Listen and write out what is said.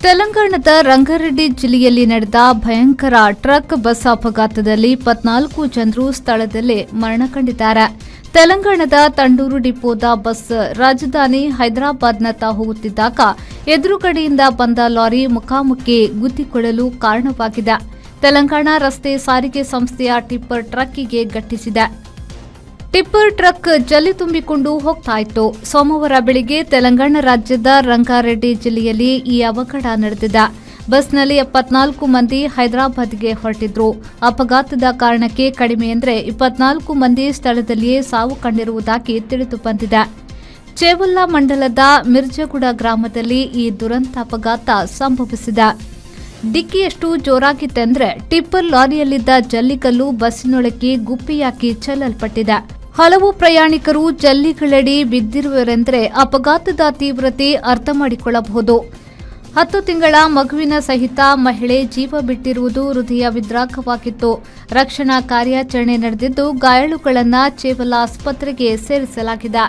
ತೆಲಂಗಾಣದ ರಂಗಾರೆಡ್ಡಿ ಜಿಲ್ಲೆಯಲ್ಲಿ ನಡೆದ ಭಯಂಕರ ಟ್ರಕ್ ಬಸ್ ಅಪಘಾತದಲ್ಲಿ 14 ಜನರು ಸ್ಥಳದಲ್ಲೇ ಮರಣ ಕಂಡಿದ್ದಾರೆ. ತೆಲಂಗಾಣದ ತಂಡೂರು ಡಿಪೋದ ಬಸ್ ರಾಜಧಾನಿ ಹೈದರಾಬಾದ್ನತ್ತ ಹೋಗುತ್ತಿದ್ದಾಗ ಎದುರುಗಡೆಯಿಂದ ಬಂದ ಲಾರಿ ಮುಖಾಮುಖಿ ಗುದ್ದಿಕೊಳ್ಳಲು ಕಾರಣವಾಗಿದೆ. ತೆಲಂಗಾಣ ರಸ್ತೆ ಸಾರಿಗೆ ಸಂಸ್ಥೆಯ ಟಿಪ್ಪರ್ ಟ್ರಕ್ಕಿಗೆ ಗಟ್ಟಿಸಿದೆ. ಟಿಪ್ಪರ್ ಟ್ರಕ್ ಜಲ್ಲಿ ತುಂಬಿಕೊಂಡು ಹೋಗ್ತಾ ಇತ್ತು. ಸೋಮವಾರ ಬೆಳಿಗ್ಗೆ ತೆಲಂಗಾಣ ರಾಜ್ಯದ ರಂಗಾರೆಡ್ಡಿ ಜಿಲ್ಲೆಯಲ್ಲಿ ಈ ಅವಘಡ ನಡೆದಿದೆ. ಬಸ್ನಲ್ಲಿ 74 ಮಂದಿ ಹೈದರಾಬಾದ್ಗೆ ಹೊರಟಿದ್ರು. ಅಪಘಾತದ ಕಾರಣಕ್ಕೆ ಕಡಿಮೆ ಎಂದರೆ 24 ಮಂದಿ ಸ್ಥಳದಲ್ಲಿಯೇ ಸಾವು ಕಂಡಿರುವುದಾಗಿ ತಿಳಿದು ಬಂದಿದೆ. ಚೇವಲ್ಲ ಮಂಡಲದ ಮಿರ್ಜಗುಡ ಗ್ರಾಮದಲ್ಲಿ ಈ ದುರಂತ ಅಪಘಾತ ಸಂಭವಿಸಿದೆ. ಡಿಕ್ಕಿಯಷ್ಟು ಜೋರಾಗಿತ್ತೆಂದರೆ ಟಿಪ್ಪರ್ ಲಾರಿಯಲ್ಲಿದ್ದ ಜಲ್ಲಿಕಲ್ಲು ಬಸ್ಸಿನೊಳಗೆ ಗುಪ್ಪಿಯಾಗಿ ಚೆಲ್ಲಲ್ಪಟ್ಟಿದೆ. ಹಲವು ಪ್ರಯಾಣಿಕರು ಜಲ್ಲಿಗಳಡಿ ಬಿದ್ದಿರುವರೆಂದರೆ ಅಪಘಾತದ ತೀವ್ರತೆ ಅರ್ಥ ಮಾಡಿಕೊಳ್ಳಬಹುದು. 10 ತಿಂಗಳ ಮಗುವಿನ ಸಹಿತ ಮಹಿಳೆ ಜೀವ ಬಿಟ್ಟಿರುವುದು ಹೃದಯ ವಿದ್ರಾವಕವಾಗಿತ್ತು. ರಕ್ಷಣಾ ಕಾರ್ಯಾಚರಣೆ ನಡೆದಿದ್ದು ಗಾಯಾಳುಗಳನ್ನು ಚೇವಲ ಆಸ್ಪತ್ರೆಗೆ ಸೇರಿಸಲಾಗಿದೆ.